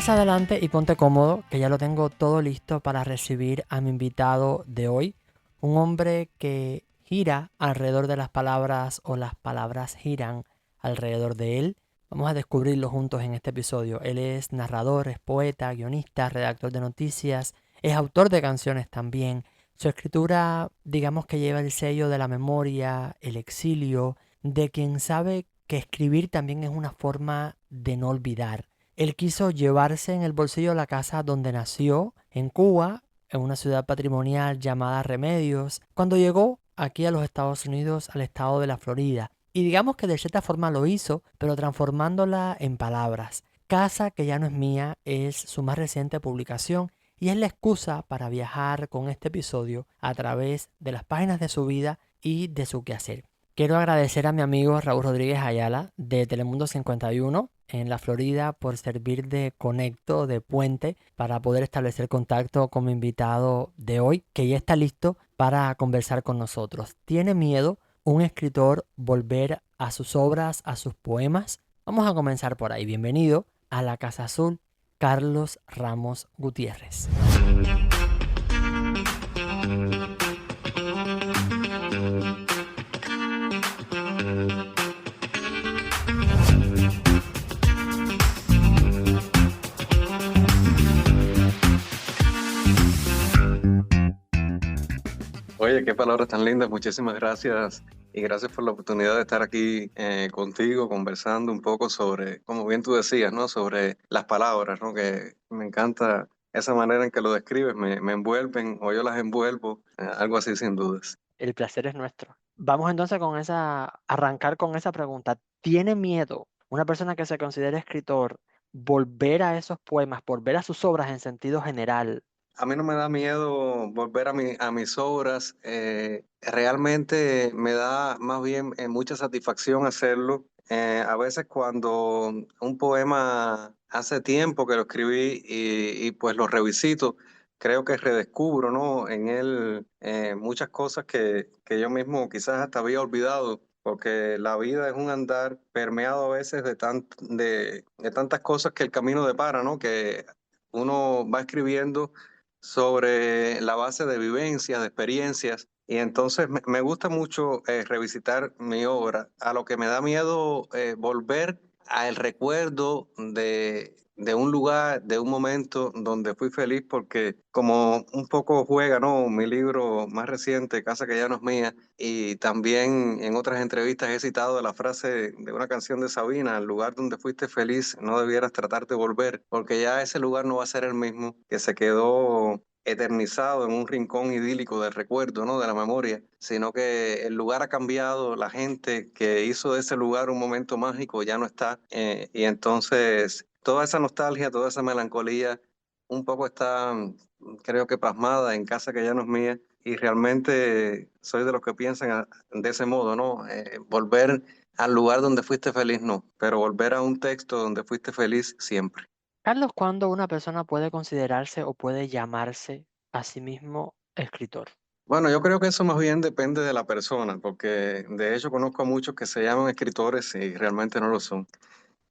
Pasa adelante y ponte cómodo, que ya lo tengo todo listo para recibir a mi invitado de hoy, un hombre que gira alrededor de las palabras o las palabras giran alrededor de él. Vamos a descubrirlo juntos en este episodio. Él es narrador, es poeta, guionista, redactor de noticias, es autor de canciones también. Su escritura, digamos que lleva el sello de la memoria, el exilio, de quien sabe que escribir también es una forma de no olvidar. Él quiso llevarse en el bolsillo la casa donde nació, en Cuba, en una ciudad patrimonial llamada Remedios, cuando llegó aquí a los Estados Unidos, al estado de la Florida. Y digamos que de cierta forma lo hizo, pero transformándola en palabras. Casa que ya no es mía es su más reciente publicación y es la excusa para viajar con este episodio a través de las páginas de su vida y de su quehacer. Quiero agradecer a mi amigo Raúl Rodríguez Ayala de Telemundo 51 en la Florida por servir de conecto, de puente, para poder establecer contacto con mi invitado de hoy, que ya está listo para conversar con nosotros. ¿Tiene miedo un escritor volver a sus obras, a sus poemas? Vamos a comenzar por ahí. Bienvenido a la Casa Azul, Carlos Ramos Gutiérrez. Oye, qué palabras tan lindas, muchísimas gracias y gracias por la oportunidad de estar aquí contigo conversando un poco sobre, como bien tú decías, ¿no? Sobre las palabras, ¿no? Que me encanta esa manera en que lo describes, me envuelven o yo las envuelvo, algo así sin dudas. El placer es nuestro. Vamos entonces arrancar con esa pregunta. ¿Tiene miedo una persona que se considera escritor volver a esos poemas, volver a sus obras en sentido general? A mí no me da miedo volver a mis obras, realmente me da más bien mucha satisfacción hacerlo. A veces cuando un poema hace tiempo que lo escribí y pues lo revisito, creo que redescubro, ¿no? En él muchas cosas que yo mismo quizás hasta había olvidado. Porque la vida es un andar permeado a veces de tantas cosas que el camino depara, ¿no? Que uno va escribiendo sobre la base de vivencias, de experiencias, y entonces me gusta mucho revisitar mi obra. A lo que me da miedo volver al recuerdo de un lugar, de un momento donde fui feliz, porque como un poco juega, ¿no? Mi libro más reciente, Casa que ya no es mía, y también en otras entrevistas he citado la frase de una canción de Sabina: "El lugar donde fuiste feliz no debieras tratar de volver, porque ya ese lugar no va a ser el mismo, que se quedó eternizado en un rincón idílico del recuerdo, ¿no? De la memoria, sino que el lugar ha cambiado, la gente que hizo de ese lugar un momento mágico ya no está, y entonces toda esa nostalgia, toda esa melancolía, un poco está, creo que plasmada en Casa que ya no es mía, y realmente soy de los que piensan de ese modo, ¿no? Volver al lugar donde fuiste feliz, no, pero volver a un texto donde fuiste feliz siempre. Carlos, ¿cuándo una persona puede considerarse o puede llamarse a sí mismo escritor? Bueno, yo creo que eso más bien depende de la persona, porque de hecho conozco a muchos que se llaman escritores y realmente no lo son.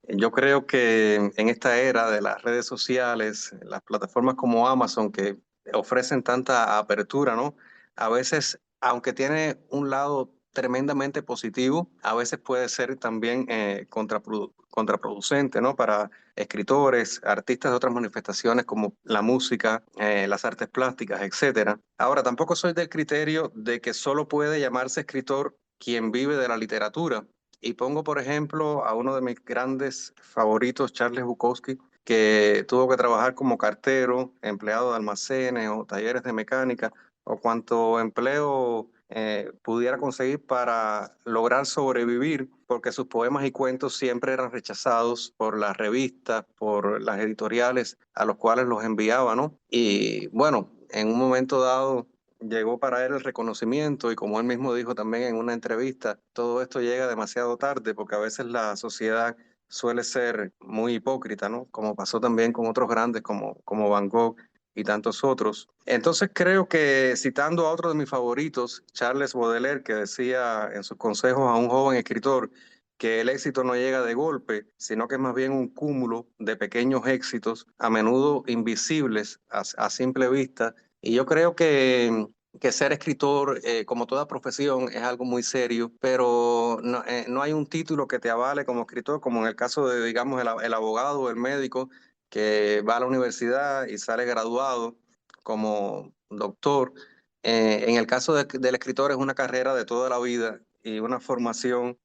Yo creo que en esta era de las redes sociales, las plataformas como Amazon que ofrecen tanta apertura, ¿no? A veces, aunque tiene un lado tremendamente positivo, a veces puede ser también contraproducente, ¿no? Para escritores, artistas de otras manifestaciones como la música, las artes plásticas, etcétera. Ahora, tampoco soy del criterio de que solo puede llamarse escritor quien vive de la literatura. Y pongo, por ejemplo, a uno de mis grandes favoritos, Charles Bukowski, que tuvo que trabajar como cartero, empleado de almacenes o talleres de mecánica, o cuanto empleo pudiera conseguir para lograr sobrevivir, porque sus poemas y cuentos siempre eran rechazados por las revistas, por las editoriales a los cuales los enviaba, ¿no? Y bueno, en un momento dado llegó para él el reconocimiento, y como él mismo dijo también en una entrevista, todo esto llega demasiado tarde porque a veces la sociedad suele ser muy hipócrita, ¿no? Como pasó también con otros grandes como Van Gogh y tantos otros. Entonces creo que, citando a otro de mis favoritos, Charles Baudelaire, que decía en sus consejos a un joven escritor que el éxito no llega de golpe, sino que es más bien un cúmulo de pequeños éxitos, a menudo invisibles a simple vista. Y yo creo que ser escritor, como toda profesión, es algo muy serio, pero no hay un título que te avale como escritor, como en el caso de, digamos, el abogado o el médico que va a la universidad y sale graduado como doctor. En el caso del escritor es una carrera de toda la vida y una formación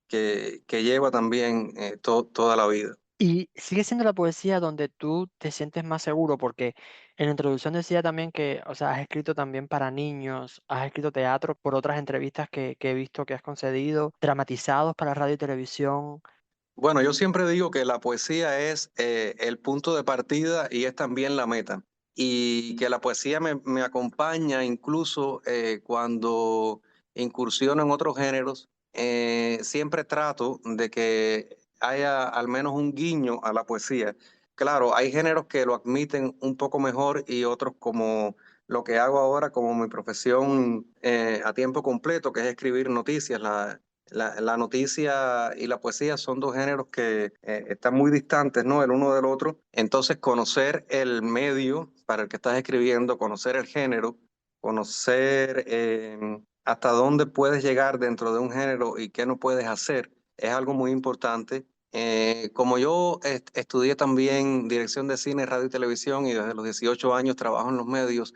que lleva también toda la vida. Y sigue siendo la poesía donde tú te sientes más seguro, porque en la introducción decía también que, o sea, has escrito también para niños, has escrito teatro por otras entrevistas que he visto que has concedido, dramatizados para radio y televisión. Bueno, yo siempre digo que la poesía es el punto de partida y es también la meta. Y que la poesía me acompaña incluso cuando incursiono en otros géneros. Siempre trato de que haya al menos un guiño a la poesía. Claro, hay géneros que lo admiten un poco mejor y otros como lo que hago ahora como mi profesión a tiempo completo, que es escribir noticias. La noticia y la poesía son dos géneros que están muy distantes, ¿no? El uno del otro. Entonces, conocer el medio para el que estás escribiendo, conocer el género, conocer hasta dónde puedes llegar dentro de un género y qué no puedes hacer, es algo muy importante. Como yo estudié también dirección de cine, radio y televisión y desde los 18 años trabajo en los medios,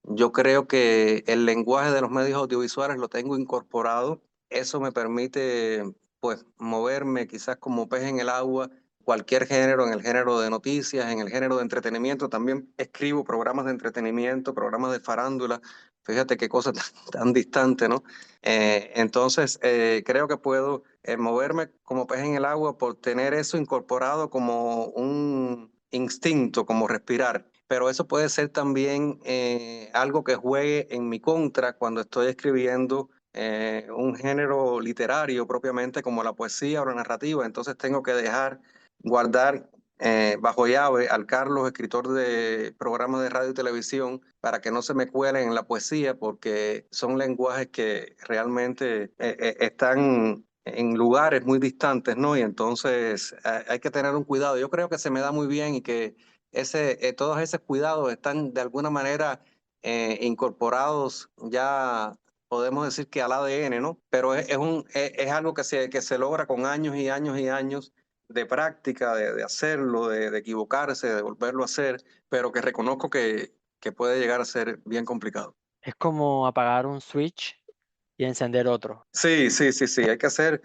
yo creo que el lenguaje de los medios audiovisuales lo tengo incorporado. Eso me permite, pues, moverme quizás como pez en el agua, cualquier género, en el género de noticias, en el género de entretenimiento. También escribo programas de entretenimiento, programas de farándula. Fíjate qué cosa tan distante, ¿no? Entonces, creo que puedo moverme como pez en el agua por tener eso incorporado como un instinto, como respirar. Pero eso puede ser también algo que juegue en mi contra cuando estoy escribiendo un género literario propiamente como la poesía o la narrativa. Entonces tengo que guardar bajo llave al Carlos, escritor de programas de radio y televisión, para que no se me cuelen en la poesía, porque son lenguajes que realmente están en lugares muy distantes, ¿no? Y entonces hay que tener un cuidado. Yo creo que se me da muy bien y que todos esos cuidados están de alguna manera incorporados ya, podemos decir que al ADN, ¿no? Pero es algo que se logra con años y años y años de práctica, de hacerlo, de equivocarse, de volverlo a hacer, pero que reconozco que puede llegar a ser bien complicado. Es como apagar un switch y encender otro. Sí, sí, sí, sí, hay que hacer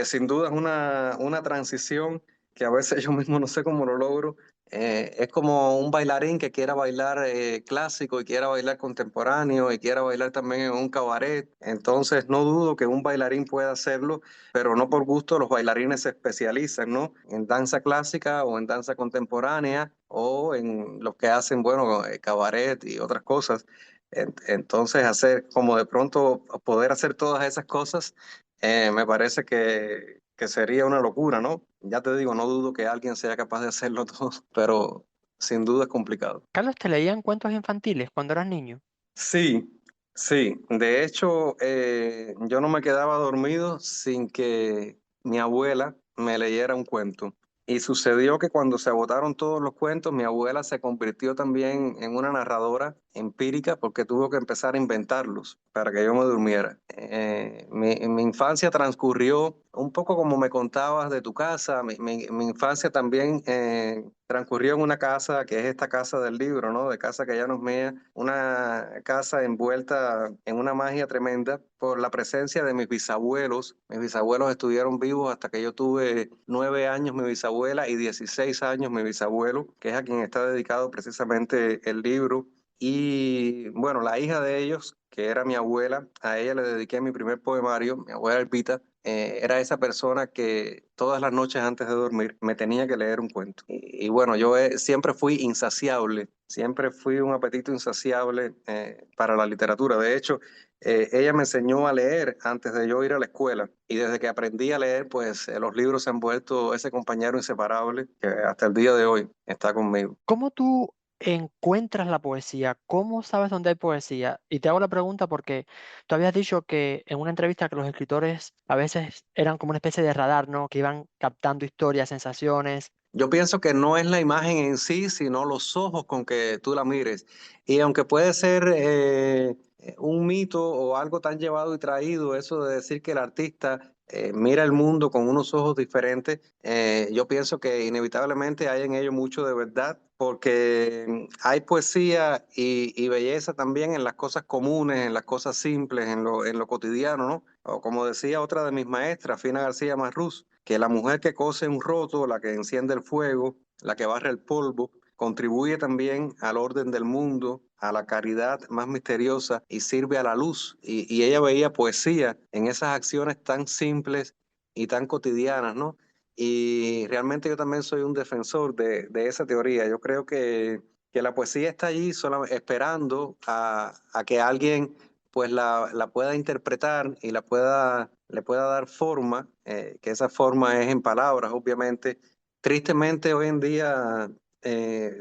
sin duda una transición que a veces yo mismo no sé cómo lo logro. Es como un bailarín que quiera bailar clásico y quiera bailar contemporáneo y quiera bailar también en un cabaret. Entonces no dudo que un bailarín pueda hacerlo, pero no por gusto los bailarines se especializan, ¿no? En danza clásica o en danza contemporánea o en los que hacen, bueno, cabaret y otras cosas. Entonces, hacer como de pronto poder hacer todas esas cosas, me parece que sería una locura, ¿no? Ya te digo, no dudo que alguien sea capaz de hacerlo todo, pero sin duda es complicado. Carlos, ¿te leían cuentos infantiles cuando eras niño? Sí, sí. De hecho, yo no me quedaba dormido sin que mi abuela me leyera un cuento. Y sucedió que cuando se agotaron todos los cuentos, mi abuela se convirtió también en una narradora empírica porque tuvo que empezar a inventarlos para que yo me durmiera. Mi infancia transcurrió un poco como me contabas de tu casa. Mi infancia también transcurrió en una casa que es esta casa del libro, ¿no? De casa que ya no es mía, una casa envuelta en una magia tremenda por la presencia de mis bisabuelos. Mis bisabuelos estuvieron vivos hasta que yo tuve 9 años, mi bisabuela, y 16 años mi bisabuelo, que es a quien está dedicado precisamente el libro. Y bueno, la hija de ellos, que era mi abuela, a ella le dediqué mi primer poemario, mi abuela Elpita. Era esa persona que todas las noches antes de dormir me tenía que leer un cuento. Y bueno, yo siempre fui insaciable, siempre fui un apetito insaciable para la literatura. De hecho, ella me enseñó a leer antes de yo ir a la escuela. Y desde que aprendí a leer, pues los libros se han vuelto ese compañero inseparable que hasta el día de hoy está conmigo. ¿Cómo tú encuentras la poesía? ¿Cómo sabes dónde hay poesía? Y te hago la pregunta porque tú habías dicho que en una entrevista que los escritores a veces eran como una especie de radar, ¿no? Que iban captando historias, sensaciones. Yo pienso que no es la imagen en sí, sino los ojos con que tú la mires. Y aunque puede ser un mito o algo tan llevado y traído, eso de decir que el artista mira el mundo con unos ojos diferentes, yo pienso que inevitablemente hay en ello mucho de verdad, porque hay poesía y belleza también en las cosas comunes, en las cosas simples, en lo cotidiano, ¿no? O como decía otra de mis maestras, Fina García Marrús, que la mujer que cose un roto, la que enciende el fuego, la que barre el polvo, contribuye también al orden del mundo, a la caridad más misteriosa y sirve a la luz. Y ella veía poesía en esas acciones tan simples y tan cotidianas, ¿no? Y realmente yo también soy un defensor de esa teoría. Yo creo que la poesía está allí esperando a que alguien pues la pueda interpretar y le pueda dar forma, que esa forma es en palabras, obviamente. Tristemente, hoy en día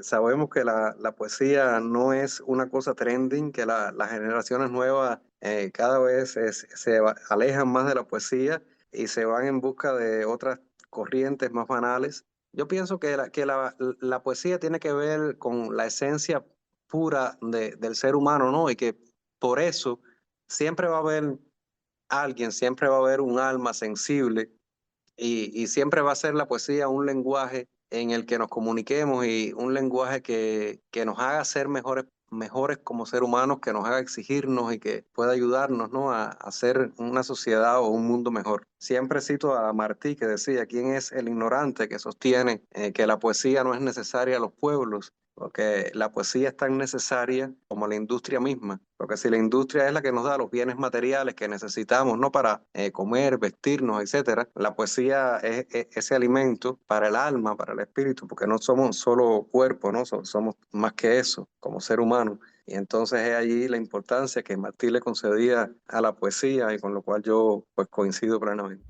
sabemos que la poesía no es una cosa trending, que las generaciones nuevas cada vez alejan más de la poesía y se van en busca de otras corrientes más banales. Yo pienso que la poesía tiene que ver con la esencia pura del ser humano, ¿no? Y que por eso siempre va a haber alguien, siempre va a haber un alma sensible y siempre va a ser la poesía un lenguaje en el que nos comuniquemos y un lenguaje que nos haga ser mejores como ser humanos, que nos haga exigirnos y que pueda ayudarnos, ¿no? A hacer una sociedad o un mundo mejor. Siempre cito a Martí que decía, ¿quién es el ignorante que sostiene que la poesía no es necesaria a los pueblos? Porque la poesía es tan necesaria como la industria misma. Porque si la industria es la que nos da los bienes materiales que necesitamos, ¿no? Para comer, vestirnos, etcétera, la poesía es ese alimento para el alma, para el espíritu, porque no somos solo cuerpo, ¿no? Somos más que eso, como ser humano. Y entonces es allí la importancia que Martí le concedía a la poesía y con lo cual yo pues coincido plenamente.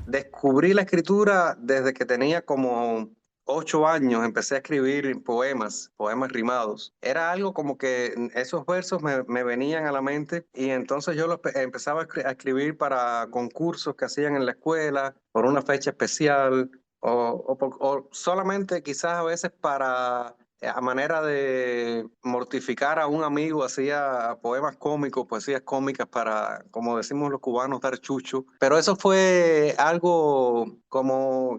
Descubrí la escritura desde que tenía como 8 años, empecé a escribir poemas rimados. Era algo como que esos versos me venían a la mente y entonces yo empezaba a escribir para concursos que hacían en la escuela, por una fecha especial o solamente quizás a veces para a manera de mortificar a un amigo, hacía poemas cómicos, poesías cómicas para, como decimos los cubanos, dar chucho. Pero eso fue algo como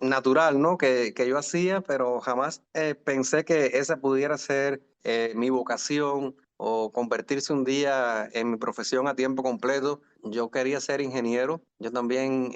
natural, ¿no? Que yo hacía, pero jamás pensé que esa pudiera ser mi vocación o convertirse un día en mi profesión a tiempo completo. Yo quería ser ingeniero. Yo también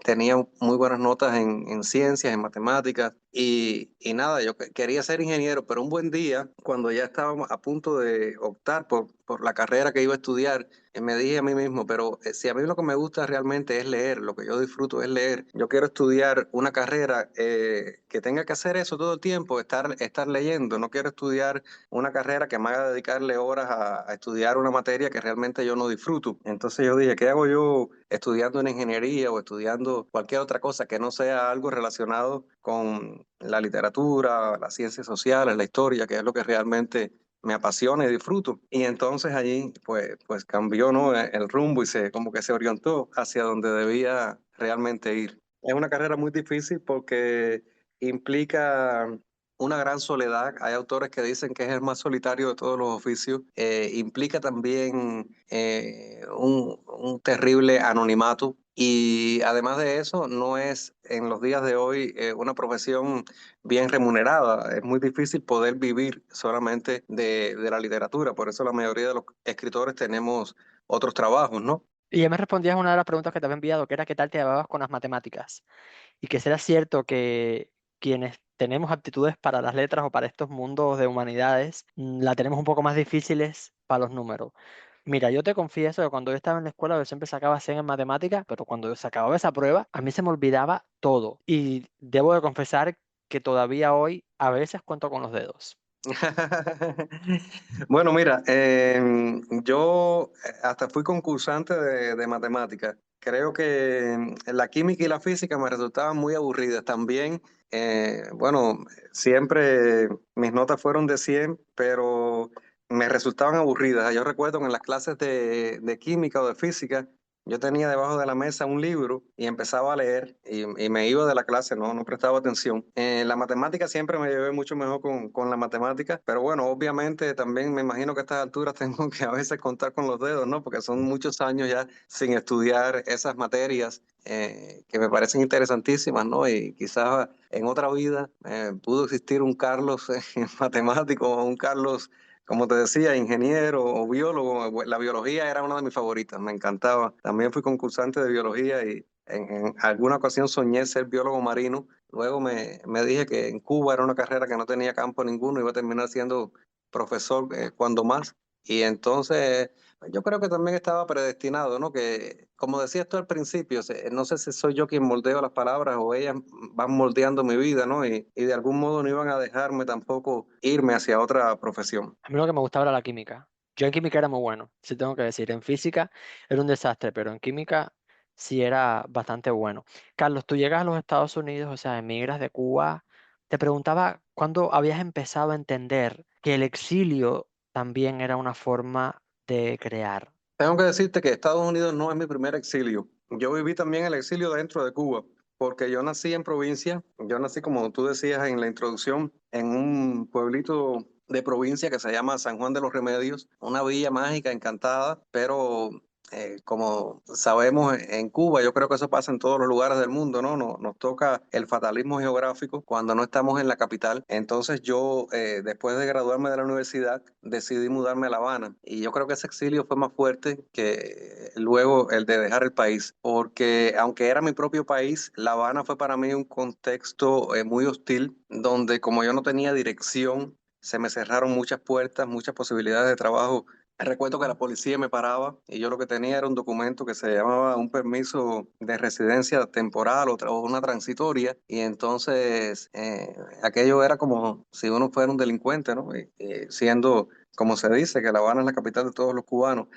tenía muy buenas notas en ciencias, en matemáticas. Y nada, yo quería ser ingeniero, pero un buen día, cuando ya estábamos a punto de optar por la carrera que iba a estudiar, me dije a mí mismo, pero si a mí lo que me gusta realmente es leer, lo que yo disfruto es leer, yo quiero estudiar una carrera que tenga que hacer eso todo el tiempo, estar leyendo, no quiero estudiar una carrera que me haga dedicarle horas a estudiar una materia que realmente yo no disfruto. Entonces yo dije, ¿qué hago yo estudiando en ingeniería o estudiando cualquier otra cosa que no sea algo relacionado con la literatura, las ciencias sociales, la historia, que es lo que realmente me apasiona y disfruto? Y entonces allí pues cambió, ¿no? El rumbo y como que se orientó hacia donde debía realmente ir. Es una carrera muy difícil porque implica una gran soledad. Hay autores que dicen que es el más solitario de todos los oficios. Implica también un terrible anonimato. Y además de eso, no es en los días de hoy una profesión bien remunerada. Es muy difícil poder vivir solamente de la literatura. Por eso la mayoría de los escritores tenemos otros trabajos, ¿no? Y ya me respondías una de las preguntas que te había enviado, que era qué tal te llevabas con las matemáticas. Y que será cierto que quienes tenemos aptitudes para las letras o para estos mundos de humanidades, la tenemos un poco más difíciles para los números. Mira, yo te confieso que cuando yo estaba en la escuela yo siempre sacaba 100 en matemáticas, pero cuando yo sacaba esa prueba, a mí se me olvidaba todo. Y debo de confesar que todavía hoy a veces cuento con los dedos. Bueno, mira, yo hasta fui concursante de matemáticas. Creo que la química y la física me resultaban muy aburridas. También, bueno, siempre mis notas fueron de 100, pero me resultaban aburridas. Yo recuerdo que en las clases de química o de física, yo tenía debajo de la mesa un libro y empezaba a leer y me iba de la clase, no prestaba atención. En la matemática siempre me llevé mucho mejor con la matemática, pero bueno, obviamente también me imagino que a estas alturas tengo que a veces contar con los dedos, ¿no? Porque son muchos años ya sin estudiar esas materias que me parecen interesantísimas, ¿no? Y quizás en otra vida pudo existir un Carlos matemático o un Carlos, como te decía, ingeniero o biólogo. La biología era una de mis favoritas, me encantaba. También fui concursante de biología y en alguna ocasión soñé ser biólogo marino. Luego me dije que en Cuba era una carrera que no tenía campo ninguno, iba a terminar siendo profesor cuando más. Y entonces yo creo que también estaba predestinado, ¿no? Que como decías tú al principio, no sé si soy yo quien moldeo las palabras o ellas van moldeando mi vida, ¿no? Y de algún modo no iban a dejarme tampoco irme hacia otra profesión. A mí lo que me gustaba era la química. Yo en química era muy bueno, sí tengo que decir. En física era un desastre, pero en química sí era bastante bueno. Carlos, tú llegas a los Estados Unidos, o sea, emigras de Cuba. Te preguntaba cuándo habías empezado a entender que el exilio también era una forma de crear. Tengo que decirte que Estados Unidos no es mi primer exilio. Yo viví también el exilio dentro de Cuba, porque yo nací en provincia, yo nací, como tú decías en la introducción, en un pueblito de provincia que se llama San Juan de los Remedios, una villa mágica, encantada, pero como sabemos en Cuba, yo creo que eso pasa en todos los lugares del mundo, ¿no? Nos toca el fatalismo geográfico cuando no estamos en la capital. Entonces yo, después de graduarme de la universidad, decidí mudarme a La Habana y yo creo que ese exilio fue más fuerte que luego el de dejar el país, porque aunque era mi propio país, La Habana fue para mí un contexto muy hostil, donde como yo no tenía dirección, se me cerraron muchas puertas, muchas posibilidades de trabajo. Recuerdo que la policía me paraba y yo lo que tenía era un documento que se llamaba un permiso de residencia temporal o una transitoria y entonces aquello era como si uno fuera un delincuente, ¿no? Y siendo, como se dice, que La Habana es la capital de todos los cubanos.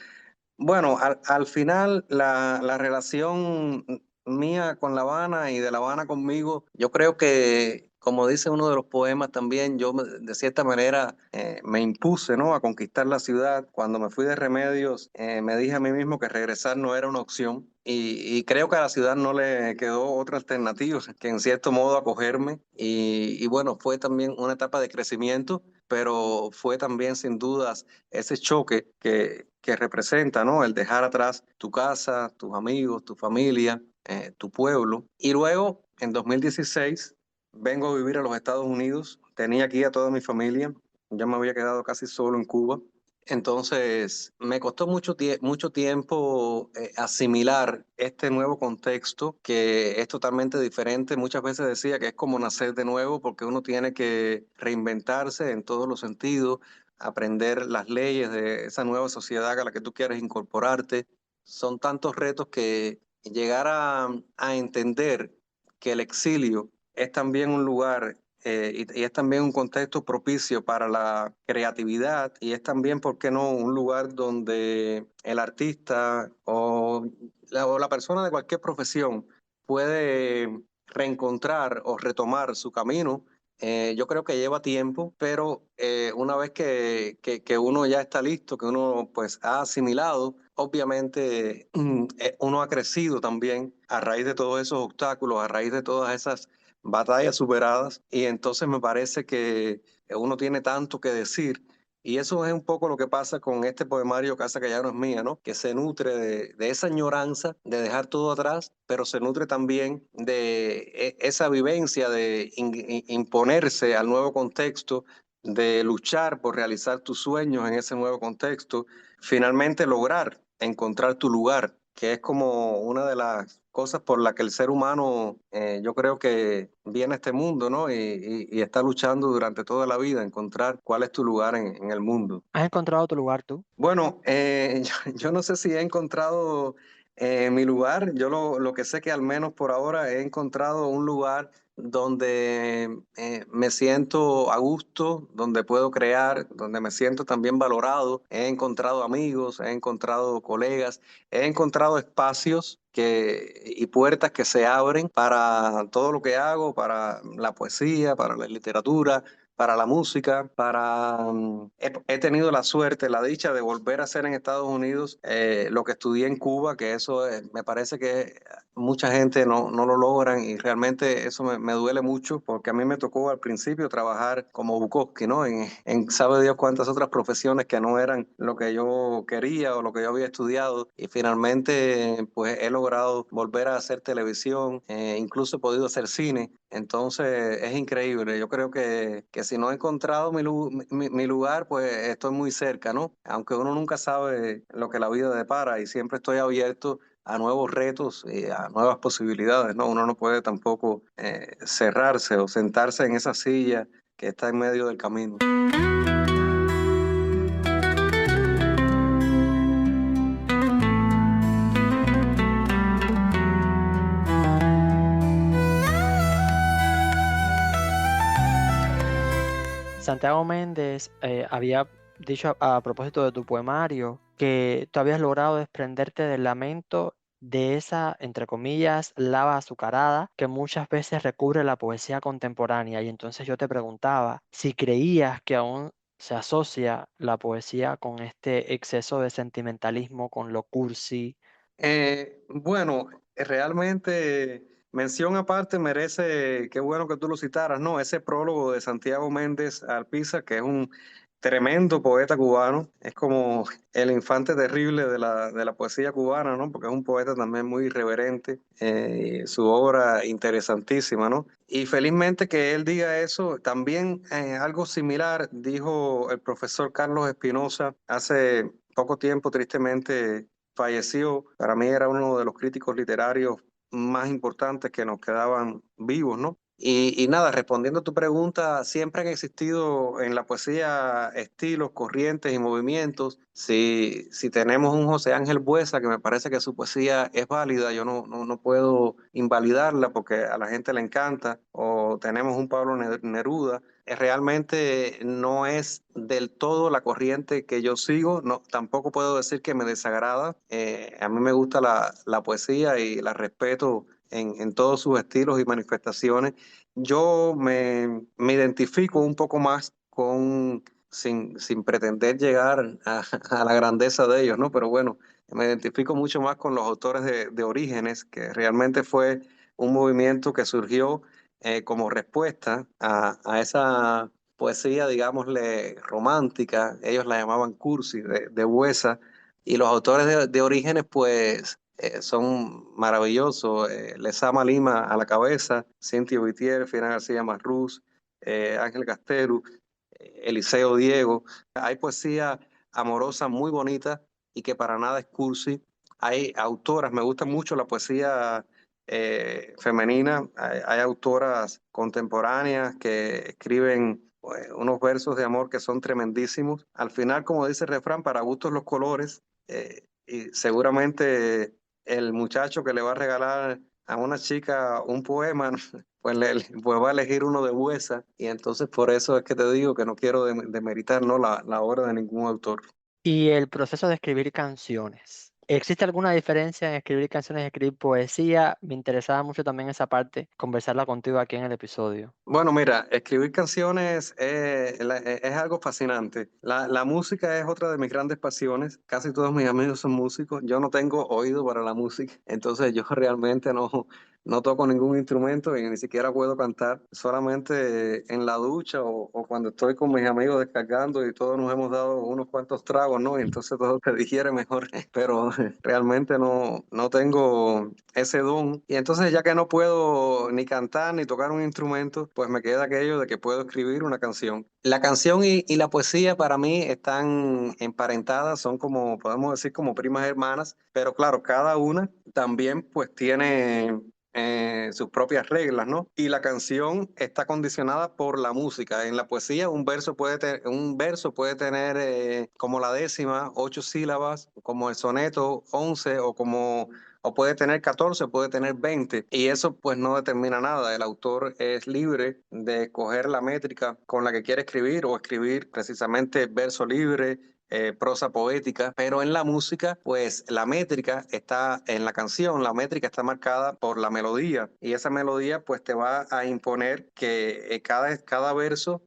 Bueno, al final la relación mía con La Habana y de La Habana conmigo, yo creo que, como dice uno de los poemas también, de cierta manera me impuse, ¿no? A conquistar la ciudad. Cuando me fui de Remedios, me dije a mí mismo que regresar no era una opción. Y creo que a la ciudad no le quedó otra alternativa que en cierto modo acogerme. Y bueno, fue también una etapa de crecimiento, pero fue también sin dudas ese choque que representa, ¿no? El dejar atrás tu casa, tus amigos, tu familia, tu pueblo. Y luego, en 2016, vengo a vivir a los Estados Unidos. Tenía aquí a toda mi familia. Ya me había quedado casi solo en Cuba. Entonces, me costó mucho tiempo asimilar este nuevo contexto que es totalmente diferente. Muchas veces decía que es como nacer de nuevo porque uno tiene que reinventarse en todos los sentidos, aprender las leyes de esa nueva sociedad a la que tú quieres incorporarte. Son tantos retos que llegar a entender que el exilio es también un lugar y es también un contexto propicio para la creatividad y es también, ¿por qué no?, un lugar donde el artista o la persona de cualquier profesión puede reencontrar o retomar su camino. Yo creo que lleva tiempo, pero una vez que uno ya está listo, que uno pues ha asimilado, obviamente uno ha crecido también a raíz de todos esos obstáculos, a raíz de todas esas batallas superadas, y entonces me parece que uno tiene tanto que decir. Y eso es un poco lo que pasa con este poemario Casa que ya no es mía, ¿no? Que se nutre de esa añoranza de dejar todo atrás, pero se nutre también de esa vivencia de imponerse al nuevo contexto, de luchar por realizar tus sueños en ese nuevo contexto, finalmente lograr encontrar tu lugar, que es como una de las cosas por las que el ser humano, yo creo que viene a este mundo, ¿no? Y está luchando durante toda la vida, encontrar cuál es tu lugar en el mundo. ¿Has encontrado tu lugar tú? Bueno, yo no sé si he encontrado mi lugar. Yo lo que sé que al menos por ahora he encontrado un lugar donde me siento a gusto, donde puedo crear, donde me siento también valorado. He encontrado amigos, he encontrado colegas, he encontrado espacios y puertas que se abren para todo lo que hago, para la poesía, para la literatura, para la música, he tenido la suerte, la dicha de volver a hacer en Estados Unidos lo que estudié en Cuba, que eso me parece que mucha gente no lo logran y realmente eso me duele mucho porque a mí me tocó al principio trabajar como Bukowski, ¿no? En sabe Dios cuántas otras profesiones que no eran lo que yo quería o lo que yo había estudiado y finalmente pues he logrado volver a hacer televisión, incluso he podido hacer cine. Entonces es increíble. Yo creo que si no he encontrado mi lugar, pues estoy muy cerca, ¿no? Aunque uno nunca sabe lo que la vida depara y siempre estoy abierto a nuevos retos y a nuevas posibilidades, ¿no? Uno no puede tampoco cerrarse o sentarse en esa silla que está en medio del camino. Santiago Méndez había dicho a propósito de tu poemario que tú habías logrado desprenderte del lamento de esa, entre comillas, lava azucarada que muchas veces recubre la poesía contemporánea. Y entonces yo te preguntaba si creías que aún se asocia la poesía con este exceso de sentimentalismo, con lo cursi. Bueno, realmente mención aparte merece, qué bueno que tú lo citaras, ¿no? Ese prólogo de Santiago Méndez Alpiza, que es un tremendo poeta cubano, es como el infante terrible de la poesía cubana, ¿no? Porque es un poeta también muy irreverente, su obra interesantísima, ¿no? Y felizmente que él diga eso, también algo similar dijo el profesor Carlos Espinosa hace poco tiempo, tristemente falleció. Para mí era uno de los críticos literarios más importantes que nos quedaban vivos, ¿no? Y nada, respondiendo a tu pregunta, siempre han existido en la poesía estilos, corrientes y movimientos. Si tenemos un José Ángel Buesa, que me parece que su poesía es válida, yo no puedo invalidarla porque a la gente le encanta, o tenemos un Pablo Neruda, realmente no es del todo la corriente que yo sigo, no, tampoco puedo decir que me desagrada. A mí me gusta la poesía y la respeto en todos sus estilos y manifestaciones. Me identifico un poco más sin pretender llegar a la grandeza de ellos, ¿no? Pero bueno, me identifico mucho más con los autores de Orígenes, que realmente fue un movimiento que surgió como respuesta a esa poesía, digámosle, romántica, ellos la llamaban cursi, de Buesa, y los autores de Orígenes, pues, son maravillosos. Lezama Lima a la cabeza, Cintia Vitier, Fina García Marrús, Ángel Casteru, Eliseo Diego. Hay poesía amorosa muy bonita y que para nada es cursi. Hay autoras, me gusta mucho la poesía femenina. Hay autoras contemporáneas que escriben unos versos de amor que son tremendísimos. Al final, como dice el refrán, para gustos los colores. Y seguramente el muchacho que le va a regalar a una chica un poema, pues, pues va a elegir uno de Buesa. Y entonces por eso es que te digo que no quiero demeritar, ¿no? La obra de ningún autor. Y el proceso de escribir canciones. ¿Existe alguna diferencia en escribir canciones y escribir poesía? Me interesaba mucho también esa parte, conversarla contigo aquí en el episodio. Bueno, mira, escribir canciones es algo fascinante. La música es otra de mis grandes pasiones. Casi todos mis amigos son músicos. Yo no tengo oído para la música, entonces yo realmente no toco ningún instrumento y ni siquiera puedo cantar. Solamente en la ducha o cuando estoy con mis amigos descargando y todos nos hemos dado unos cuantos tragos, ¿no? Y entonces todo se digiere mejor, pero realmente no tengo ese don. Y entonces ya que no puedo ni cantar ni tocar un instrumento, pues me queda aquello de que puedo escribir una canción. La canción y la poesía para mí están emparentadas, son como, podemos decir, como primas hermanas, pero claro, cada una también pues tiene sus propias reglas, ¿no? Y la canción está condicionada por la música. En la poesía un verso puede tener como la décima, 8 sílabas, como el soneto, 11, o como o puede tener 14, puede tener 20, y eso pues no determina nada. El autor es libre de escoger la métrica con la que quiere escribir o escribir precisamente verso libre, prosa poética, pero en la música, pues la métrica está en la canción, la métrica está marcada por la melodía y esa melodía pues te va a imponer que cada verso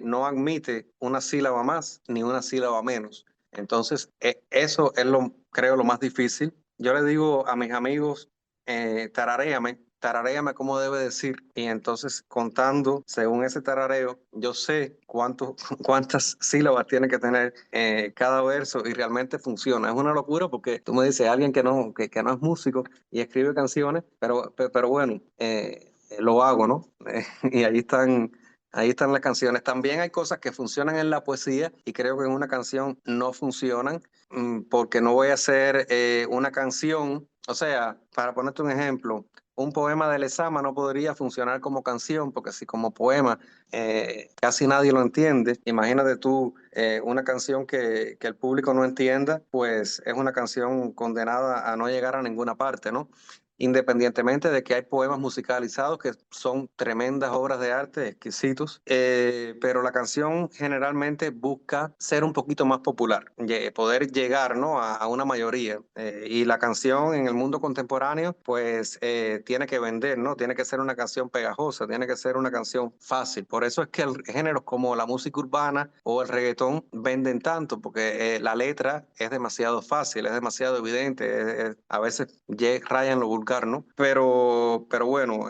no admite una sílaba más ni una sílaba menos. Entonces, eso es creo, lo más difícil. Yo le digo a mis amigos, tararéame como debe decir. Y entonces, contando según ese tarareo, yo sé cuántas sílabas tiene que tener cada verso y realmente funciona. Es una locura porque tú me dices, alguien que no es músico y escribe canciones, pero bueno, lo hago, ¿no? Y ahí están las canciones. También hay cosas que funcionan en la poesía y creo que en una canción no funcionan, porque no voy a hacer una canción, o sea, para ponerte un ejemplo, un poema de Lezama no podría funcionar como canción, porque si como poema casi nadie lo entiende, imagínate tú una canción que el público no entienda, pues es una canción condenada a no llegar a ninguna parte, ¿no? Independientemente de que hay poemas musicalizados que son tremendas obras de arte, exquisitos, pero la canción generalmente busca ser un poquito más popular, poder llegar, ¿no? a una mayoría. Y la canción en el mundo contemporáneo, pues tiene que vender, ¿no? Tiene que ser una canción pegajosa, tiene que ser una canción fácil. Por eso es que géneros como la música urbana o el reggaetón venden tanto, porque la letra es demasiado fácil, es demasiado evidente, a veces raya en lo vulgar, ¿no? Pero bueno,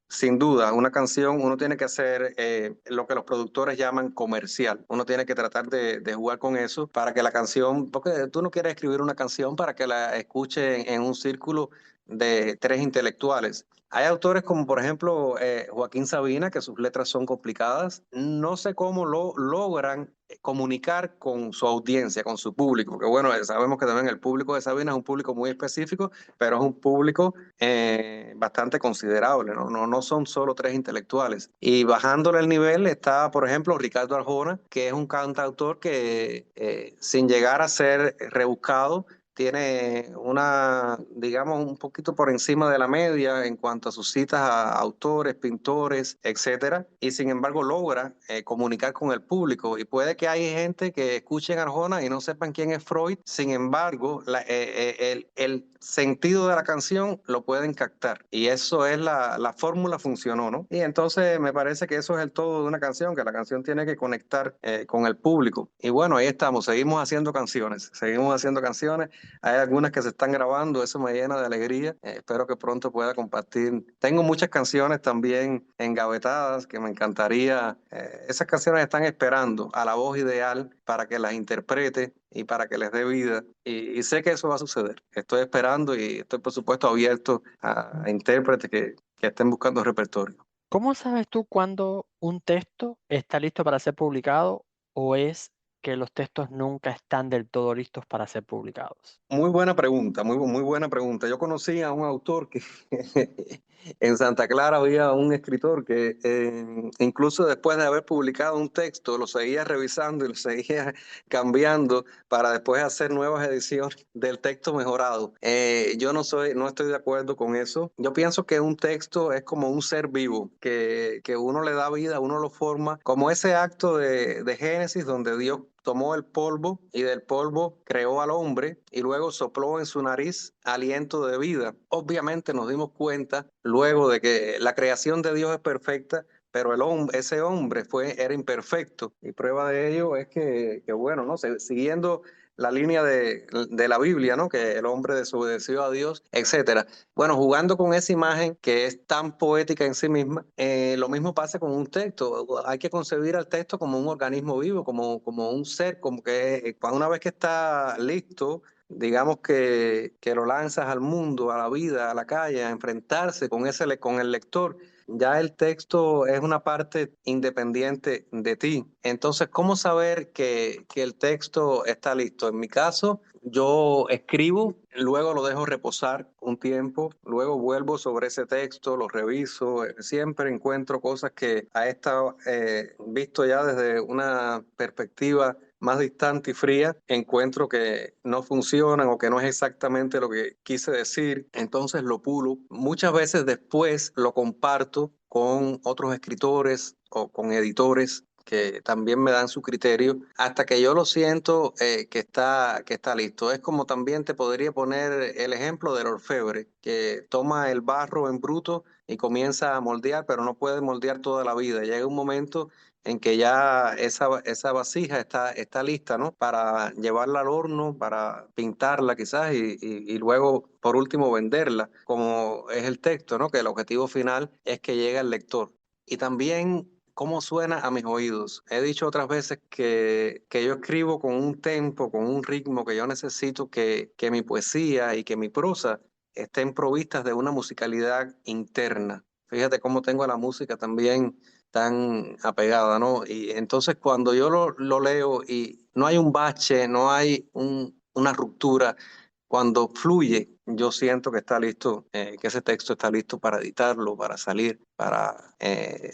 sin duda, una canción uno tiene que hacer lo que los productores llaman comercial. Uno tiene que tratar de jugar con eso para que la canción, porque tú no quieres escribir una canción para que la escuchen en un círculo de tres intelectuales. Hay autores como por ejemplo Joaquín Sabina, que sus letras son complicadas. No sé cómo lo logran comunicar con su audiencia, con su público, porque bueno, sabemos que también el público de Sabina es un público muy específico, pero es un público bastante considerable, ¿no? No son solo tres intelectuales. Y bajándole el nivel está, por ejemplo, Ricardo Arjona, que es un cantautor que sin llegar a ser rebuscado, tiene digamos, un poquito por encima de la media en cuanto a sus citas a autores, pintores, etcétera, y sin embargo logra comunicar con el público. Y puede que hay gente que escuchen Arjona y no sepan quién es Freud, sin embargo, el sentido de la canción lo pueden captar. Y eso es la fórmula funcionó, ¿no? Y entonces me parece que eso es el todo de una canción, que la canción tiene que conectar con el público. Y bueno, ahí estamos, seguimos haciendo canciones. Hay algunas que se están grabando, eso me llena de alegría. Espero que pronto pueda compartir. Tengo muchas canciones también engavetadas que me encantaría. Esas canciones están esperando a la voz ideal para que las interprete y para que les dé vida. Y sé que eso va a suceder. Estoy esperando y estoy, por supuesto, abierto a intérpretes que estén buscando repertorio. ¿Cómo sabes tú cuándo un texto está listo para ser publicado o es que los textos nunca están del todo listos para ser publicados? Muy buena pregunta, muy buena pregunta. Yo conocí a un autor que en Santa Clara había un escritor que incluso después de haber publicado un texto lo seguía revisando y lo seguía cambiando para después hacer nuevas ediciones del texto mejorado. Yo no estoy de acuerdo con eso. Yo pienso que un texto es como un ser vivo, que uno le da vida, uno lo forma, como ese acto de Génesis donde Dios tomó el polvo y del polvo creó al hombre y luego sopló en su nariz aliento de vida. Obviamente nos dimos cuenta luego de que la creación de Dios es perfecta, pero ese hombre era imperfecto. Y prueba de ello es que bueno, ¿no? Siguiendo la línea de la Biblia, ¿no? Que el hombre desobedeció a Dios, etcétera. Bueno, jugando con esa imagen que es tan poética en sí misma, lo mismo pasa con un texto. Hay que concebir al texto como un organismo vivo, como un ser, como que cuando una vez que está listo, digamos que lo lanzas al mundo, a la vida, a la calle, a enfrentarse con el lector. Ya el texto es una parte independiente de ti. Entonces, ¿cómo saber que el texto está listo? En mi caso, yo escribo, luego lo dejo reposar un tiempo, luego vuelvo sobre ese texto, lo reviso, siempre encuentro cosas que a esta visto ya desde una perspectiva más distante y fría, encuentro que no funcionan o que no es exactamente lo que quise decir, entonces lo pulo. Muchas veces después lo comparto con otros escritores o con editores que también me dan su criterio, hasta que yo lo siento que está listo. Es como también te podría poner el ejemplo del orfebre, que toma el barro en bruto y comienza a moldear, pero no puede moldear toda la vida. Llega un momento en que ya esa vasija está lista, ¿no? Para llevarla al horno, para pintarla quizás y luego, por último, venderla, como es el texto, ¿no? Que el objetivo final es que llegue al lector. Y también cómo suena a mis oídos. He dicho otras veces que yo escribo con un tempo, con un ritmo que yo necesito que mi poesía y que mi prosa estén provistas de una musicalidad interna. Fíjate cómo tengo a la música también tan apegada, ¿no? Y entonces cuando yo lo leo y no hay un bache, no hay una ruptura, cuando fluye, yo siento que está listo, que ese texto está listo para editarlo, para salir, para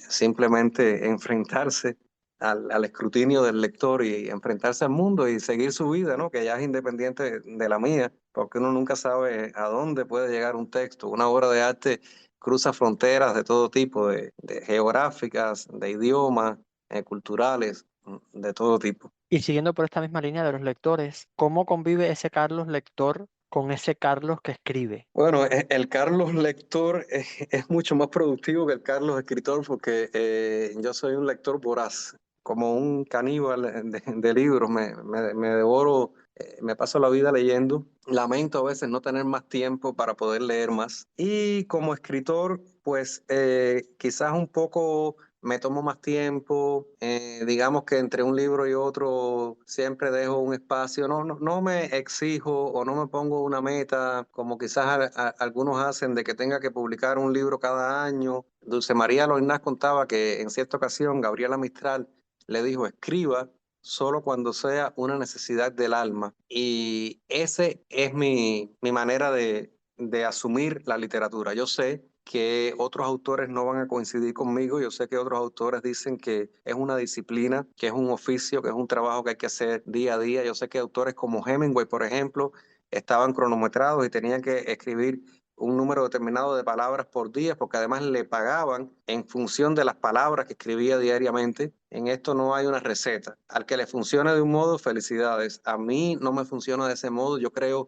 simplemente enfrentarse al escrutinio del lector y enfrentarse al mundo y seguir su vida, ¿no? Que ya es independiente de la mía, porque uno nunca sabe a dónde puede llegar un texto. Una obra de arte cruza fronteras de todo tipo, de geográficas, de idiomas, culturales, de todo tipo. Y siguiendo por esta misma línea de los lectores, ¿cómo convive ese Carlos lector con ese Carlos que escribe? Bueno, el Carlos lector es mucho más productivo que el Carlos escritor porque yo soy un lector voraz, como un caníbal de libros, me devoro, me paso la vida leyendo. Lamento a veces no tener más tiempo para poder leer más. Y como escritor, pues quizás un poco me tomo más tiempo, digamos que entre un libro y otro siempre dejo un espacio, no me exijo o no me pongo una meta como quizás algunos hacen de que tenga que publicar un libro cada año. Dulce María Loinás contaba que en cierta ocasión Gabriela Mistral le dijo, escriba solo cuando sea una necesidad del alma. Y ese es mi manera de asumir la literatura. Yo sé que otros autores no van a coincidir conmigo. Yo sé que otros autores dicen que es una disciplina, que es un oficio, que es un trabajo que hay que hacer día a día. Yo sé que autores como Hemingway, por ejemplo, estaban cronometrados y tenían que escribir un número determinado de palabras por día, porque además le pagaban en función de las palabras que escribía diariamente. En esto no hay una receta. Al que le funcione de un modo, felicidades. A mí no me funciona de ese modo. Yo creo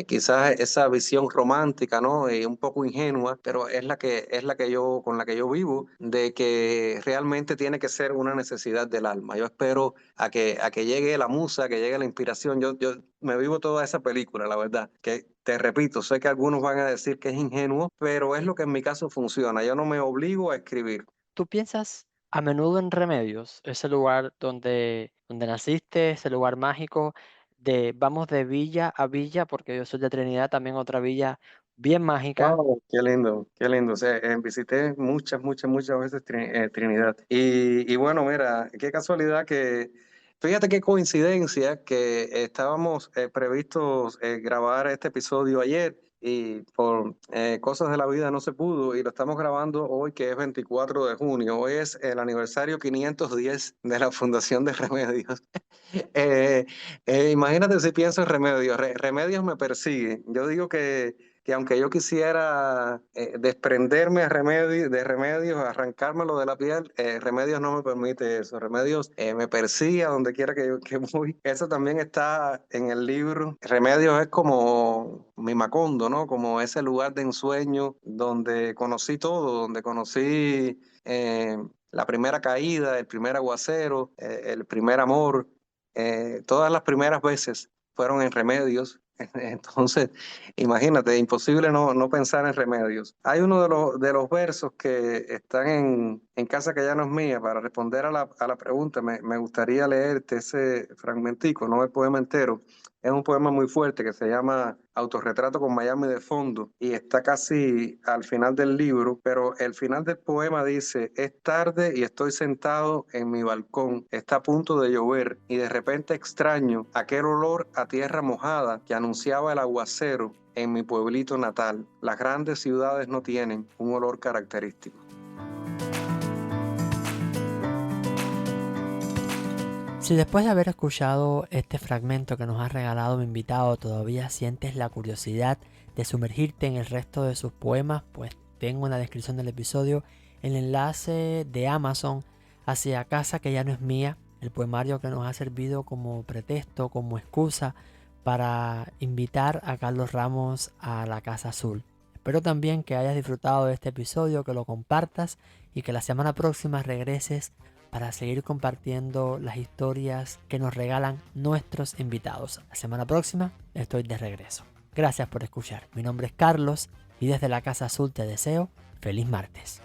quizás esa visión romántica, ¿no? Un poco ingenua, pero es la que yo, con la que yo vivo, de que realmente tiene que ser una necesidad del alma. Yo espero a que llegue la musa, que llegue la inspiración. Yo me vivo toda esa película, la verdad. Que te repito, sé que algunos van a decir que es ingenuo, pero es lo que en mi caso funciona. Yo no me obligo a escribir. ¿Tú piensas a menudo en Remedios, ese lugar donde naciste, ese lugar mágico, de vamos de villa a villa, porque yo soy de Trinidad, también otra villa bien mágica? Wow, qué lindo, qué lindo. O sea, visité muchas veces Trinidad. Y bueno, mira, qué casualidad que, fíjate qué coincidencia que estábamos previstos grabar este episodio ayer y por cosas de la vida no se pudo y lo estamos grabando hoy que es 24 de junio. Hoy es el aniversario 510 de la Fundación de Remedios. Eh, imagínate si pienso en Remedios. Remedios me persigue. Yo digo que aunque yo quisiera desprenderme de Remedios, arrancármelo de la piel, Remedios no me permite eso. Remedios me persigue a donde quiera que voy. Eso también está en el libro. Remedios es como mi Macondo, ¿no? Como ese lugar de ensueño donde conocí todo, donde conocí la primera caída, el primer aguacero, el primer amor. Todas las primeras veces fueron en Remedios. Entonces, imagínate, imposible no pensar en Remedios. Hay uno de los versos que están en Casa que ya no es mía. Para responder a la pregunta, me gustaría leerte ese fragmentico, no el poema entero. Es un poema muy fuerte que se llama Autorretrato con Miami de fondo y está casi al final del libro, pero el final del poema dice, es tarde y estoy sentado en mi balcón, está a punto de llover y de repente extraño aquel olor a tierra mojada que anunciaba el aguacero en mi pueblito natal. Las grandes ciudades no tienen un olor característico. Si después de haber escuchado este fragmento que nos ha regalado mi invitado todavía sientes la curiosidad de sumergirte en el resto de sus poemas, pues tengo en la descripción del episodio el enlace de Amazon hacia Casa que ya no es mía, el poemario que nos ha servido como pretexto, como excusa para invitar a Carlos Ramos a la Casa Azul. Espero también que hayas disfrutado de este episodio, que lo compartas y que la semana próxima regreses para seguir compartiendo las historias que nos regalan nuestros invitados. La semana próxima estoy de regreso. Gracias por escuchar. Mi nombre es Carlos y desde la Casa Azul te deseo feliz martes.